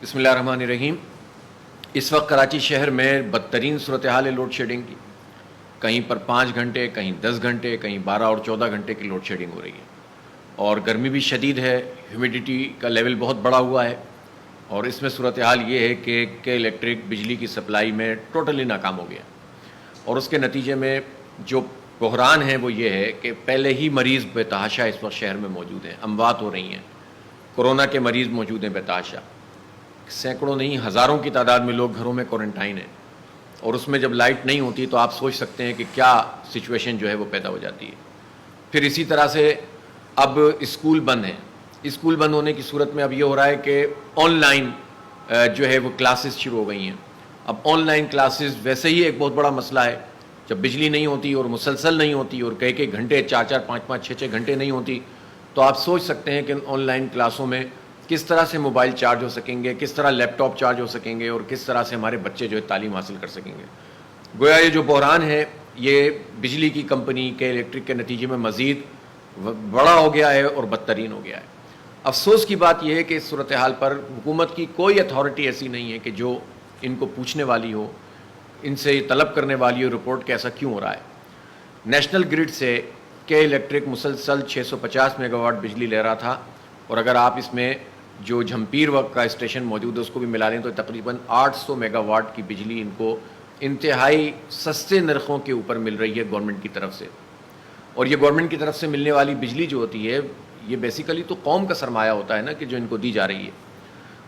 بسم اللہ الرحمن الرحیم۔ اس وقت کراچی شہر میں بدترین صورتحال ہے لوڈ شیڈنگ کی۔ کہیں پر 5 گھنٹے، کہیں 10 گھنٹے، کہیں 12 اور 14 گھنٹے کی لوڈ شیڈنگ ہو رہی ہے، اور گرمی بھی شدید ہے، ہیومیڈیٹی کا لیول بہت بڑا ہوا ہے، اور اس میں صورتحال یہ ہے کہ الیکٹرک بجلی کی سپلائی میں ٹوٹلی ناکام ہو گیا، اور اس کے نتیجے میں جو بحران ہے وہ یہ ہے کہ پہلے ہی مریض بے تحاشا اس وقت شہر میں موجود ہیں، اموات ہو رہی ہیں، کورونا کے مریض موجود ہیں بے تحاشا، سینکڑوں نہیں ہزاروں کی تعداد میں لوگ گھروں میں کوارنٹائن ہیں، اور اس میں جب لائٹ نہیں ہوتی تو آپ سوچ سکتے ہیں کہ کیا سچویشن جو ہے وہ پیدا ہو جاتی ہے۔ پھر اسی طرح سے اب اسکول بند ہیں، اسکول بند ہونے کی صورت میں اب یہ ہو رہا ہے کہ آن لائن جو ہے وہ کلاسز شروع ہو گئی ہیں۔ اب آن لائن کلاسز ویسے ہی ایک بہت بڑا مسئلہ ہے، جب بجلی نہیں ہوتی اور مسلسل نہیں ہوتی اور کئی گھنٹے 4 5 6 گھنٹے نہیں ہوتی، تو آپ سوچ سکتے ہیں کہ آن لائن کلاسوں میں کس طرح سے موبائل چارج ہو سکیں گے، کس طرح لیپ ٹاپ چارج ہو سکیں گے، اور کس طرح سے ہمارے بچے جو ہے تعلیم حاصل کر سکیں گے۔ گویا یہ جو بحران ہے یہ بجلی کی کمپنی کے الیکٹرک کے نتیجے میں مزید بڑا ہو گیا ہے اور بدترین ہو گیا ہے۔ افسوس کی بات یہ ہے کہ اس صورتحال پر حکومت کی کوئی اتھارٹی ایسی نہیں ہے کہ جو ان کو پوچھنے والی ہو، ان سے طلب کرنے والی ہو رپورٹ کہ ایسا کیوں ہو رہا ہے۔ نیشنل گرڈ سے کے الیکٹرک مسلسل 650 میگا واٹ بجلی لے رہا تھا، اور اگر آپ اس میں جو جھمپیر وقت کا اسٹیشن موجود ہے اس کو بھی ملا لیں تو تقریباً 800 میگا واٹ کی بجلی ان کو انتہائی سستے نرخوں کے اوپر مل رہی ہے گورنمنٹ کی طرف سے۔ اور یہ گورنمنٹ کی طرف سے ملنے والی بجلی جو ہوتی ہے یہ بیسیکلی تو قوم کا سرمایہ ہوتا ہے نا، کہ جو ان کو دی جا رہی ہے،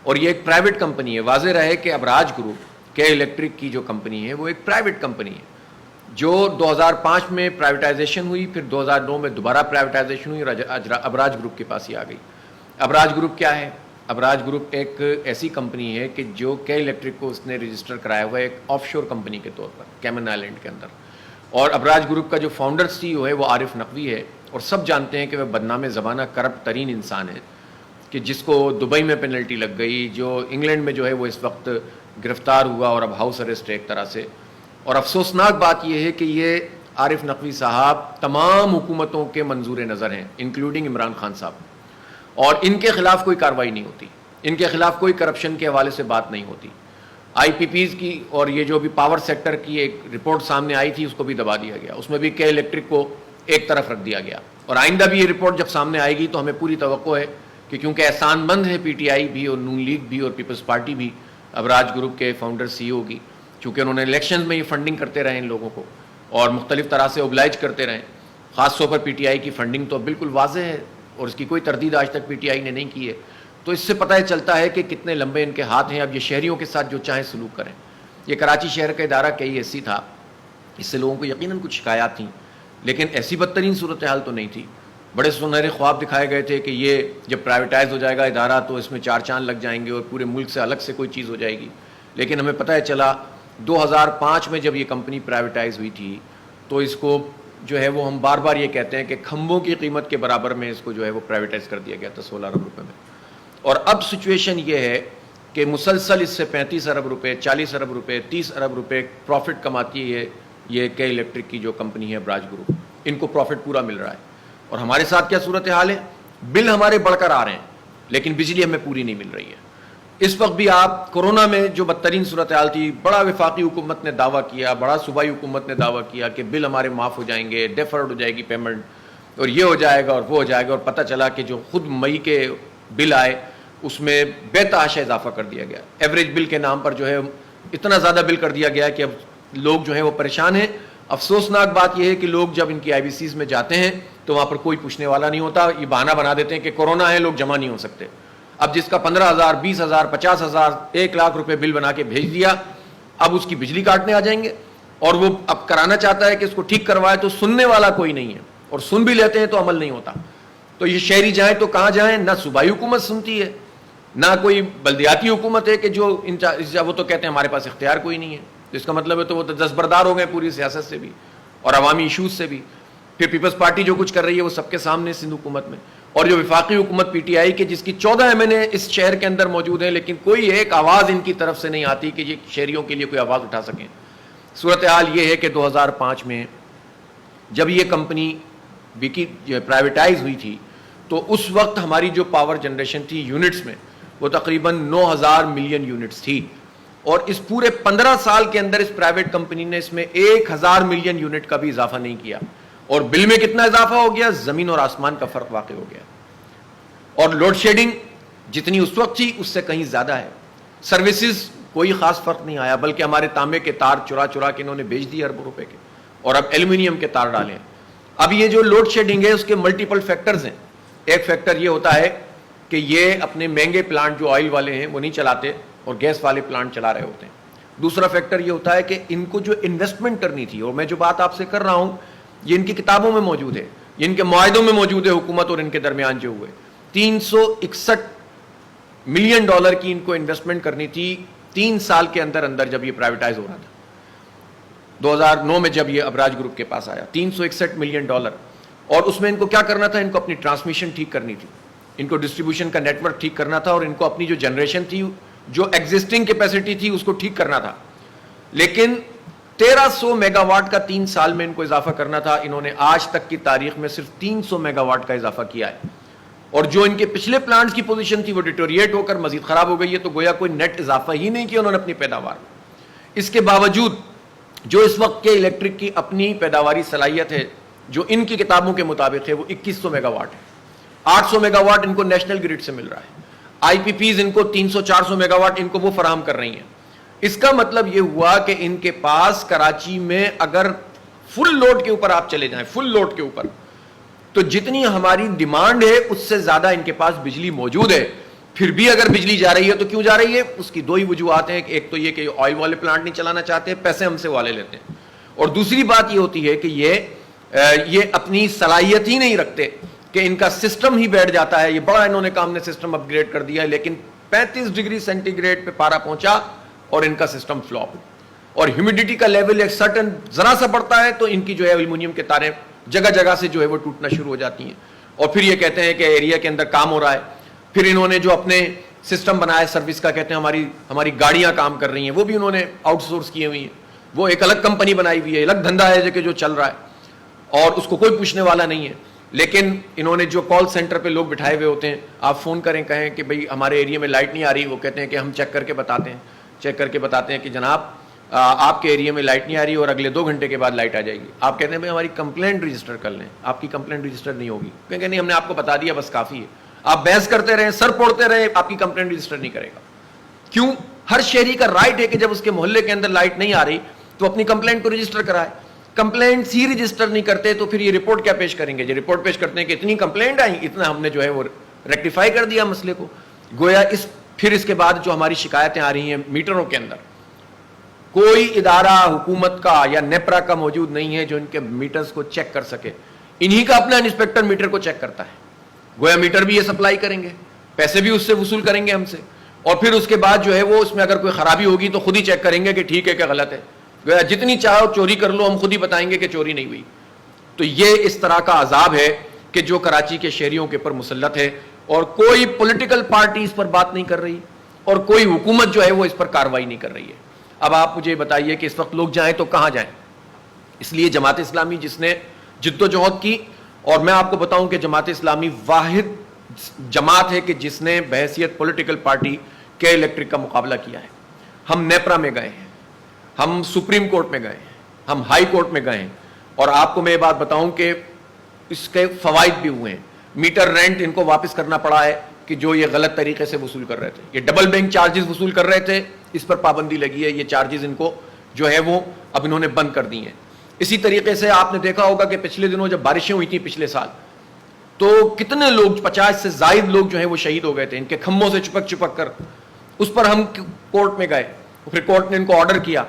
اور یہ ایک پرائیویٹ کمپنی ہے۔ واضح رہے کہ ابراج گروپ کے الیکٹرک کی جو کمپنی ہے وہ ایک پرائیویٹ کمپنی ہے جو 2005 میں پرائیویٹائزیشن ہوئی، پھر 2009 میں دوبارہ پرائیویٹائزیشن ہوئی اور ابراج گروپ کے پاس ہی آ گئی۔ ابراج گروپ کیا ہے؟ ابراج گروپ ایک ایسی کمپنی ہے کہ جو کے الیکٹرک کو اس نے رجسٹر کرایا ہوا ہے ایک آف شور کمپنی کے طور پر کیمن آئلینڈ کے اندر، اور ابراج گروپ کا جو فاؤنڈر سی ای او ہے وہ عارف نقوی ہے، اور سب جانتے ہیں کہ وہ بدنام زمانہ کرپٹ ترین انسان ہے، کہ جس کو دبئی میں پینلٹی لگ گئی، جو انگلینڈ میں جو ہے وہ اس وقت گرفتار ہوا اور اب ہاؤس اریسٹ ہے ایک طرح سے۔ اور افسوسناک بات یہ ہے کہ یہ عارف نقوی صاحب تمام حکومتوں کے منظور نظر ہیں انکلوڈنگ عمران خان صاحب، اور ان کے خلاف کوئی کارروائی نہیں ہوتی، ان کے خلاف کوئی کرپشن کے حوالے سے بات نہیں ہوتی۔ آئی پی پیز کی اور یہ جو بھی پاور سیکٹر کی ایک رپورٹ سامنے آئی تھی اس کو بھی دبا دیا گیا، اس میں بھی کے الیکٹرک کو ایک طرف رکھ دیا گیا، اور آئندہ بھی یہ رپورٹ جب سامنے آئے گی تو ہمیں پوری توقع ہے کہ کیونکہ احسان مند ہے پی ٹی آئی بھی اور نون لیگ بھی اور پیپلز پارٹی بھی ابراج گروپ کے فاؤنڈر سی ای او کی، چونکہ انہوں نے الیکشنز میں یہ فنڈنگ کرتے رہے ان لوگوں کو اور مختلف طرح سے اوبلائج کرتے رہے، خاص طور پر پی ٹی آئی کی فنڈنگ تو بالکل واضح ہے اور اس کی کوئی تردید آج تک پی ٹی آئی نے نہیں کی ہے، تو اس سے پتہ چلتا ہے کہ کتنے لمبے ان کے ہاتھ ہیں، اب یہ شہریوں کے ساتھ جو چاہیں سلوک کریں۔ یہ کراچی شہر کا ادارہ کئی ایسی تھا، اس سے لوگوں کو یقیناً کچھ شکایات تھیں، لیکن ایسی بدترین صورتحال تو نہیں تھی۔ بڑے سنہرے خواب دکھائے گئے تھے کہ یہ جب پرائیویٹائز ہو جائے گا ادارہ تو اس میں 4 چاند لگ جائیں گے اور پورے ملک سے الگ سے کوئی چیز ہو جائے گی، لیکن ہمیں پتہ چلا 2005 میں جب یہ کمپنی پرائیویٹائز ہوئی تھی تو اس کو جو ہے وہ ہم بار بار یہ کہتے ہیں کہ کھمبوں کی قیمت کے برابر میں اس کو جو ہے وہ پرائیویٹائز کر دیا گیا تھا 16 ارب روپے میں، اور اب سچویشن یہ ہے کہ مسلسل اس سے 35 ارب روپے، 40 ارب روپے، 30 ارب روپے پروفٹ کماتی ہے یہ کے الیکٹرک کی جو کمپنی ہے ابراج گروپ، ان کو پروفٹ پورا مل رہا ہے۔ اور ہمارے ساتھ کیا صورتحال ہے؟ بل ہمارے بڑھ کر آ رہے ہیں لیکن بجلی ہمیں پوری نہیں مل رہی ہے۔ اس وقت بھی آپ کورونا میں جو بدترین صورتحال تھی، بڑا وفاقی حکومت نے دعویٰ کیا، بڑا صوبائی حکومت نے دعویٰ کیا کہ بل ہمارے معاف ہو جائیں گے، ڈیفرڈ ہو جائے گی پیمنٹ، اور یہ ہو جائے گا اور وہ ہو جائے گا، اور پتہ چلا کہ جو خود مئی کے بل آئے اس میں بے تحاشا اضافہ کر دیا گیا، ایوریج بل کے نام پر جو ہے اتنا زیادہ بل کر دیا گیا کہ اب لوگ جو ہیں وہ پریشان ہیں۔ افسوسناک بات یہ ہے کہ لوگ جب ان کی آئی بی سیز میں جاتے ہیں تو وہاں پر کوئی پوچھنے والا نہیں ہوتا، یہ بہانہ بنا دیتے ہیں کہ کورونا ہے لوگ جمع نہیں ہو سکتے۔ اب جس کا 15,000 20,000 50,000 1 لاکھ روپے بل بنا کے بھیج دیا، اب اس کی بجلی کاٹنے آ جائیں گے، اور وہ اب کرانا چاہتا ہے کہ اس کو ٹھیک کروائے تو سننے والا کوئی نہیں ہے، اور سن بھی لیتے ہیں تو عمل نہیں ہوتا۔ تو یہ شہری جائیں تو کہاں جائیں؟ نہ صوبائی حکومت سنتی ہے، نہ کوئی بلدیاتی حکومت ہے کہ جو وہ تو کہتے ہیں ہمارے پاس اختیار کوئی نہیں ہے، جس کا مطلب ہے تو وہ دستبردار ہو گئے پوری سیاست سے بھی اور عوامی ایشوز سے بھی۔ پھر پیپلز پارٹی جو کچھ کر رہی ہے وہ سب کے سامنے سندھ حکومت میں، اور جو وفاقی حکومت پی ٹی آئی کی جس کی 14 ایم این اے اس شہر کے اندر موجود ہیں، لیکن کوئی ایک آواز ان کی طرف سے نہیں آتی کہ یہ شہریوں کے لیے کوئی آواز اٹھا سکیں۔ صورتحال یہ ہے کہ 2005 میں جب یہ کمپنی پرائیویٹائز ہوئی تھی تو اس وقت ہماری جو پاور جنریشن تھی یونٹس میں وہ تقریباً 9,000 ملین یونٹس تھی، اور اس پورے 15 سال کے اندر اس پرائیویٹ کمپنی نے اس میں 1,000 ملین یونٹ کا بھی اضافہ نہیں کیا، اور بل میں کتنا اضافہ ہو گیا؟ زمین اور آسمان کا فرق واقع ہو گیا. اور لوڈ شیڈنگ جتنی اس وقت تھی اس سے کہیں زیادہ ہے. سروسز کوئی خاص فرق نہیں آیا، بلکہ ہمارے تانبے کے تار چرا چرا کے انہوں نے بیچ دیے اربوں روپے کے، اور اب ایلومینیم کے تار ڈالے ہیں. اب یہ جو لوڈ شیڈنگ ہے اس کے ملٹیپل فیکٹرز ہیں. ایک فیکٹر یہ ہوتا ہے کہ یہ اپنے مہنگے پلانٹ جو آئل والے ہیں وہ نہیں چلاتے اور گیس والے پلانٹ چلا رہے ہوتے ہیں. دوسرا فیکٹر یہ ہوتا ہے کہ ان کو جو انویسٹمنٹ کرنی تھی، اور میں جو بات آپ سے کر رہا ہوں یہ ان کی کتابوں میں موجود ہے، یہ ان کے معاہدوں میں موجود ہے، حکومت اور ان کے درمیان جو ہوئے $361 ملین کی ان کو انویسٹمنٹ کرنی تھی 3 سال کے اندر اندر، جب یہ پرائیویٹائز ہو رہا تھا 2009 میں، جب یہ ابراج گروپ کے پاس آیا. $361 ملین، اور اس میں ان کو کیا کرنا تھا؟ ان کو اپنی ٹرانسمیشن ٹھیک کرنی تھی، ان کو ڈسٹریبیوشن کا نیٹ ورک ٹھیک کرنا تھا، اور ان کو اپنی جو جنریشن تھی، جو ایگزسٹنگ کیپیسٹی تھی اس کو ٹھیک کرنا تھا. لیکن 1300 میگا واٹ کا 3 سال میں ان کو اضافہ کرنا تھا. انہوں نے آج تک کی تاریخ میں صرف 300 میگا واٹ کا اضافہ کیا ہے، اور جو ان کے پچھلے پلانٹس کی پوزیشن تھی وہ ڈیٹوریٹ ہو کر مزید خراب ہو گئی ہے. تو گویا کوئی نیٹ اضافہ ہی نہیں کیا انہوں نے اپنی پیداوار میں. اس کے باوجود جو اس وقت کے الیکٹرک کی اپنی پیداواری صلاحیت ہے جو ان کی کتابوں کے مطابق ہے وہ 2100 میگا واٹ ہے. 800 میگا واٹ ان کو نیشنل گریڈ سے مل رہا ہے. آئی پی پیز ان کو 300-400 میگا واٹ ان کو وہ فراہم کر رہی ہیں. اس کا مطلب یہ ہوا کہ ان کے پاس کراچی میں اگر فل لوڈ کے اوپر آپ چلے جائیں، فل لوڈ کے اوپر، تو جتنی ہماری ڈیمانڈ ہے اس سے زیادہ ان کے پاس بجلی موجود ہے. پھر بھی اگر بجلی جا رہی ہے تو کیوں جا رہی ہے؟ اس کی 2 ہی وجوہات ہیں. ایک تو یہ کہ آئل والے پلانٹ نہیں چلانا چاہتے، پیسے ہم سے والے لیتے ہیں، اور دوسری بات یہ ہوتی ہے کہ یہ اپنی صلاحیت ہی نہیں رکھتے کہ ان کا سسٹم ہی بیٹھ جاتا ہے. یہ بڑا انہوں نے کام نے سسٹم اپ گریڈ کر دیا ہے، لیکن 35 ڈگری سینٹی گریڈ پہ پارا پہنچا اور ان کا سسٹم فلاپ، اور ہیومیڈیٹی کا لیول ایک سرٹن ذرا سا بڑھتا ہے تو ان کی جو ہے ایلومینیم کے تاریں جگہ جگہ سے جو ہے وہ ٹوٹنا شروع ہو جاتی ہیں. اور پھر یہ کہتے ہیں کہ ایریا کے اندر کام ہو رہا ہے. پھر انہوں نے جو اپنے سسٹم بنایا سروس کا، کہتے ہیں ہماری گاڑیاں کام کر رہی ہیں، وہ بھی انہوں نے آؤٹ سورس کیے ہوئی ہیں. وہ ایک الگ کمپنی بنائی ہوئی ہے، الگ دھندا ہے کہ جو چل رہا ہے، اور اس کو کوئی پوچھنے والا نہیں ہے. لیکن انہوں نے جو کال سینٹر پہ لوگ بٹھائے ہوئے ہوتے ہیں، آپ فون کریں کہیں کہ بھئی ہمارے ایریا میں لائٹ نہیں آ رہی، وہ کہتے ہیں کہ ہم چیک کر کے بتاتے ہیں کہ جناب آپ کے ایریا میں لائٹ نہیں آ رہی اور اگلے 2 گھنٹے کے بعد لائٹ آ جائے گی. آپ کہتے ہیں بھائی ہماری کمپلینٹ رجسٹر کر لیں. آپ کی کمپلینٹ رجسٹر نہیں ہوگی، کہیں نہیں ہم نے آپ کو بتا دیا بس کافی ہے. آپ بحث کرتے رہیں، سر پوڑتے رہیں، آپ کی کمپلینٹ رجسٹر نہیں کرے گا. کیوں؟ ہر شہری کا رائٹ ہے کہ جب اس کے محلے کے اندر لائٹ نہیں آ رہی تو اپنی کمپلینٹ کو رجسٹر کرائے. کمپلینٹ ہی رجسٹر نہیں کرتے تو پھر یہ رپورٹ کیا پیش کریں گے؟ جو رپورٹ پیش کرتے ہیں کہ اتنی کمپلینٹ آئی، اتنا ہم نے جو ہے وہ ریکٹیفائی کر دیا مسئلے کو. گویا پھر اس کے بعد جو ہماری شکایتیں آ رہی ہیں میٹروں کے اندر، کوئی ادارہ حکومت کا یا نیپرا کا موجود نہیں ہے جو ان کے میٹرز کو چیک کر سکے. انہی کا اپنا انسپیکٹر میٹر کو چیک کرتا ہے. گویا میٹر بھی یہ سپلائی کریں گے، پیسے بھی اس سے وصول کریں گے ہم سے، اور پھر اس کے بعد جو ہے وہ اس میں اگر کوئی خرابی ہوگی تو خود ہی چیک کریں گے کہ ٹھیک ہے کہ غلط ہے. گویا جتنی چاہو چوری کر لو، ہم خود ہی بتائیں گے کہ چوری نہیں ہوئی. تو یہ اس طرح کا عذاب ہے کہ جو کراچی کے شہریوں کے اوپر مسلط ہے، اور کوئی پولیٹیکل پارٹی اس پر بات نہیں کر رہی، اور کوئی حکومت جو ہے وہ اس پر کارروائی نہیں کر رہی ہے. اب آپ مجھے بتائیے کہ اس وقت لوگ جائیں تو کہاں جائیں؟ اس لیے جماعت اسلامی جس نے جد و جہد کی، اور میں آپ کو بتاؤں کہ جماعت اسلامی واحد جماعت ہے کہ جس نے بحیثیت پولیٹیکل پارٹی کے الیکٹرک کا مقابلہ کیا ہے. ہم نیپرا میں گئے ہیں، ہم سپریم کورٹ میں گئے ہیں، ہم ہائی کورٹ میں گئے ہیں، اور آپ کو میں یہ بات بتاؤں کہ اس کے فوائد بھی ہوئے ہیں. میٹر رینٹ ان کو واپس کرنا پڑا ہے کہ جو یہ غلط طریقے سے وصول کر رہے تھے. یہ ڈبل بینک چارجز وصول کر رہے تھے، اس پر پابندی لگی ہے. یہ چارجز ان کو جو ہے وہ اب انہوں نے بند کر دی ہیں. اسی طریقے سے آپ نے دیکھا ہوگا کہ پچھلے دنوں جب بارشیں ہوئی تھیں پچھلے سال، تو کتنے لوگ، 50 سے زائد لوگ جو ہیں وہ شہید ہو گئے تھے ان کے کھمبوں سے چپک کر. اس پر ہم کورٹ میں گئے، پھر کورٹ نے ان کو آرڈر کیا،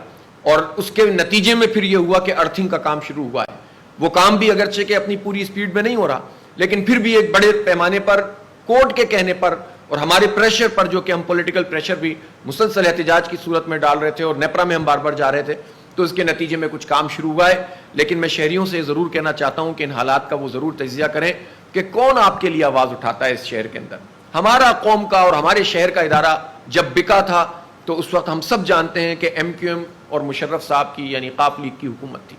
اور اس کے نتیجے میں پھر یہ ہوا کہ ارتھنگ کا کام شروع ہوا ہے. وہ کام بھی اگرچہ کہ اپنی پوری سپیڈ میں نہیں ہو رہا، لیکن پھر بھی ایک بڑے پیمانے پر کورٹ کے کہنے پر اور ہمارے پریشر پر، جو کہ ہم پولیٹیکل پریشر بھی مسلسل احتجاج کی صورت میں ڈال رہے تھے، اور نیپرا میں ہم بار بار جا رہے تھے، تو اس کے نتیجے میں کچھ کام شروع ہوا ہے. لیکن میں شہریوں سے ضرور کہنا چاہتا ہوں کہ ان حالات کا وہ ضرور تجزیہ کریں کہ کون آپ کے لیے آواز اٹھاتا ہے اس شہر کے اندر. ہمارا قوم کا اور ہمارے شہر کا ادارہ جب بکا تھا تو اس وقت ہم سب جانتے ہیں کہ ایم کیو ایم اور مشرف صاحب کی یعنی قاف لیگ کی حکومت تھی.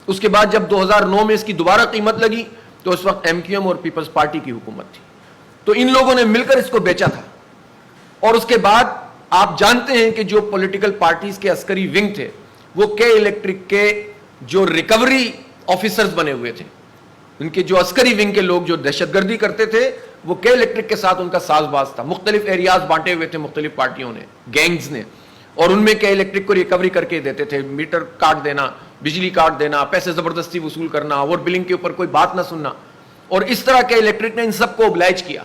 اس کے بعد جب 2009 میں اس کی دوبارہ قیمت لگی تو اس وقت ایم کیو ایم اور پیپلز پارٹی کی حکومت تھی. تو ان لوگوں نے مل کر اس کو بیچا تھا. اور اس کے بعد آپ جانتے ہیں کہ جو پولیٹیکل پارٹیز کے عسکری ونگ تھے وہ کے الیکٹرک کے جو ریکوری آفیسرز بنے ہوئے تھے، ان کے جو عسکری ونگ کے لوگ جو دہشت گردی کرتے تھے وہ کے الیکٹرک کے ساتھ ان کا ساز باز تھا. مختلف ایریاز بانٹے ہوئے تھے مختلف پارٹیوں نے، گینگز نے، اور ان میں کے الیکٹرک کو ریکوری کر کے دیتے تھے. میٹر کاٹ دینا، بجلی کاٹ دینا، پیسے زبردستی وصول کرنا، اور بلنگ کے اوپر کوئی بات نہ سننا. اور اس طرح کے الیکٹرک نے ان سب کو اوبلائج کیا.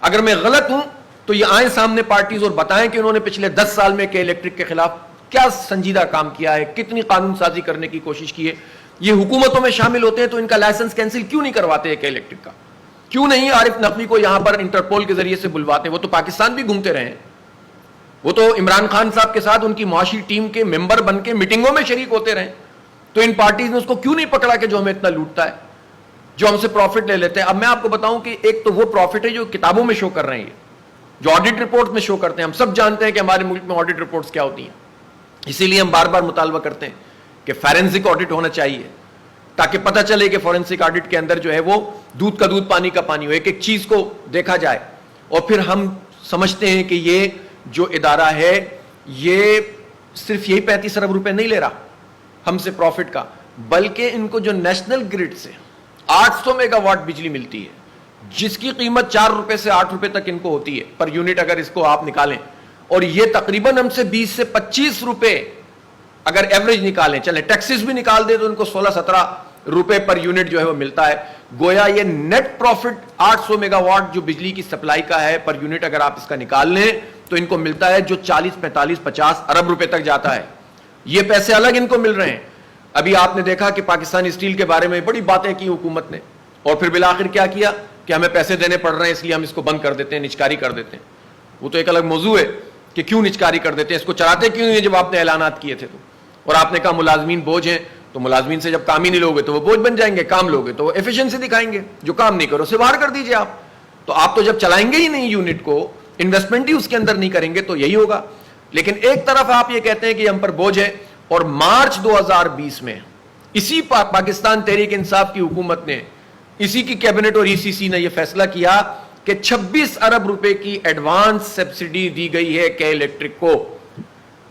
اگر میں غلط ہوں تو یہ آئیں سامنے پارٹیز اور بتائیں کہ انہوں نے پچھلے 10 سال میں کے الیکٹرک کے خلاف کیا سنجیدہ کام کیا ہے، کتنی قانون سازی کرنے کی کوشش کی ہے. یہ حکومتوں میں شامل ہوتے ہیں تو ان کا لائسنس کینسل کیوں نہیں کرواتے کے الیکٹرک کا؟ کیوں نہیں عارف نقوی کو یہاں پر انٹرپول کے ذریعے سے بلواتے؟ وہ تو پاکستان بھی گھومتے رہے ہیں، وہ تو عمران خان صاحب کے ساتھ ان کی معاشی ٹیم کے ممبر بن کے میٹنگوں میں شریک ہوتے رہے. تو ان پارٹیز نے اس کو کیوں نہیں پکڑا کہ جو ہمیں اتنا لوٹتا ہے، جو ہم سے پروفٹ لے لیتے ہیں؟ اب میں آپ کو بتاؤں کہ ایک تو وہ پروفٹ ہے جو کتابوں میں شو کر رہے ہیں، جو آڈٹ رپورٹ میں شو کرتے ہیں. ہم سب جانتے ہیں کہ ہمارے ملک میں آڈٹ رپورٹس کیا ہوتی ہیں، اسی لیے ہم بار بار مطالبہ کرتے ہیں کہ فورینسک آڈٹ ہونا چاہیے تاکہ پتہ چلے کہ فورینسک آڈٹ کے اندر جو ہے وہ دودھ کا دودھ پانی کا پانی ہو، ایک ایک چیز کو دیکھا جائے. اور پھر ہم سمجھتے ہیں کہ یہ جو ادارہ ہے یہ صرف یہی 35 ارب روپے نہیں لے رہا ہم سے پروفٹ کا، بلکہ ان کو جو نیشنل گرڈ سے 800 میگا واٹ بجلی ملتی ہے جس کی قیمت 4 روپے سے 8 روپے تک ان کو ہوتی ہے پر یونٹ، اگر اس کو آپ نکالیں، اور یہ تقریباً ہم سے 20 سے 25 روپے اگر ایوریج نکالیں، چلیں ٹیکسز بھی نکال دیں تو ان کو 16-17 روپے پر یونٹ جو ہے وہ ملتا ہے. گویا یہ نیٹ پروفٹ 800 میگا واٹ جو بجلی کی سپلائی کا ہے پر یونٹ اگر آپ اس کا نکال لیں تو ان کو ملتا ہے جو 40-45-50 ارب روپے تک جاتا ہے. یہ پیسے الگ ان کو مل رہے ہیں. ابھی آپ نے دیکھا کہ پاکستانی اسٹیل کے بارے میں بڑی باتیں کی حکومت نے، اور پھر بالآخر کیا کیا کہ ہمیں پیسے دینے پڑ رہے ہیں اس لیے ہم اس کو بند کر دیتے ہیں، نچکاری کر دیتے ہیں. وہ تو ایک الگ موضوع ہے کہ کیوں نچکاری کر دیتے ہیں، اس کو چلاتے کیوں نہیں جب آپ نے اعلانات کیے تھے تو. اور آپ نے کہا ملازمین بوجھ ہیں، تو ملازمین سے جب کام ہی نہیں لوگے تو وہ بوجھ بن جائیں گے، کام لوگے تو وہ ایفیشنسی دکھائیں گے. جو کام نہیں کرو اسے باہر کر دیجئے آپ. تو آپ تو جب چلائیں گے ہی نہیں یونٹ کو، انویسٹمنٹ ہی اس کے اندر نہیں کریں گے تو یہی ہوگا. لیکن ایک طرف آپ یہ کہتے ہیں کہ ہم پر بوجھ ہے، اور مارچ 2020 میں اسی پاکستان تحریک انصاف کی حکومت نے، اسی کی کیبنٹ اور ای سی سی نے یہ فیصلہ کیا کہ 26 ارب روپے کی ایڈوانس سبسڈی دی گئی ہے کے الیکٹرک کو.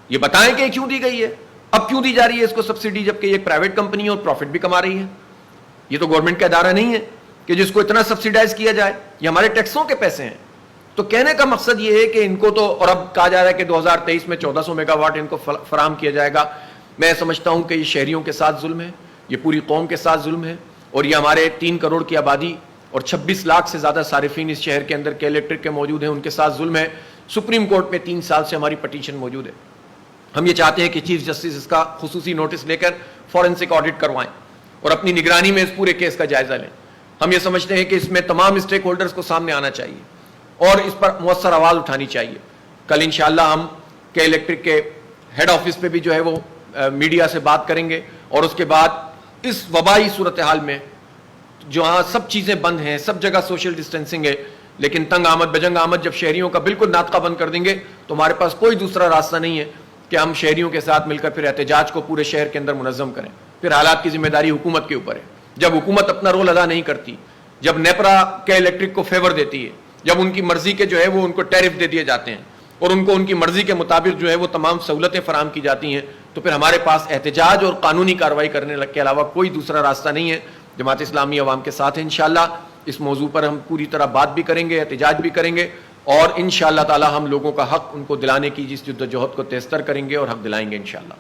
یہ بتائیں کہ کیوں دی گئی ہے، اب کیوں دی جا رہی ہے اس کو سبسڈی، جبکہ یہ پرائیویٹ کمپنی ہے اور پروفٹ بھی کما رہی ہے. یہ تو گورنمنٹ کا ادارہ نہیں ہے کہ جس کو اتنا سبسیڈائز کیا جائے، یہ ہمارے ٹیکسوں کے پیسے ہیں. تو کہنے کا مقصد یہ ہے کہ ان کو تو، اور اب کہا جا رہا ہے کہ 2023 میں 1400 میگا واٹ ان کو فراہم کیا جائے گا. میں سمجھتا ہوں کہ یہ شہریوں کے ساتھ ظلم ہے، یہ پوری قوم کے ساتھ ظلم ہے، اور یہ ہمارے 3 کروڑ کی آبادی اور 26 لاکھ سے زیادہ صارفین اس شہر کے اندر کے الیکٹرک کے موجود ہیں، ان کے ساتھ ظلم ہے. سپریم کورٹ میں 3 سال سے ہماری پٹیشن موجود ہے. ہم یہ چاہتے ہیں کہ چیف جسٹس اس کا خصوصی نوٹس لے کر فورینسک آڈٹ کروائیں اور اپنی نگرانی میں اس پورے کیس کا جائزہ لیں. ہم یہ سمجھتے ہیں کہ اس میں تمام اسٹیک ہولڈرز کو سامنے آنا چاہیے اور اس پر مؤثر آواز اٹھانی چاہیے. کل انشاءاللہ ہم کے الیکٹرک کے ہیڈ آفس پہ بھی جو ہے وہ میڈیا سے بات کریں گے، اور اس کے بعد اس وبائی صورتحال میں جہاں سب چیزیں بند ہیں، سب جگہ سوشل ڈسٹینسنگ ہے، لیکن تنگ آمد بجنگ آمد جب شہریوں کا بالکل ناطقہ بند کر دیں گے تو ہمارے پاس کوئی دوسرا راستہ نہیں ہے کہ ہم شہریوں کے ساتھ مل کر پھر احتجاج کو پورے شہر کے اندر منظم کریں. پھر حالات کی ذمہ داری حکومت کے اوپر ہے. جب حکومت اپنا رول ادا نہیں کرتی، جب نیپرا کے الیکٹرک کو فیور دیتی ہے، جب ان کی مرضی کے جو ہے وہ ان کو ٹیرف دے دیے جاتے ہیں اور ان کو ان کی مرضی کے مطابق جو ہے وہ تمام سہولتیں فراہم کی جاتی ہیں، تو پھر ہمارے پاس احتجاج اور قانونی کارروائی کرنے کے علاوہ کوئی دوسرا راستہ نہیں ہے. جماعت اسلامی عوام کے ساتھ ہے. انشاءاللہ اس موضوع پر ہم پوری طرح بات بھی کریں گے، احتجاج بھی کریں گے، اور انشاءاللہ تعالی ہم لوگوں کا حق ان کو دلانے کی جس جدوجہد کو تیزتر کریں گے اور حق دلائیں گے انشاءاللہ.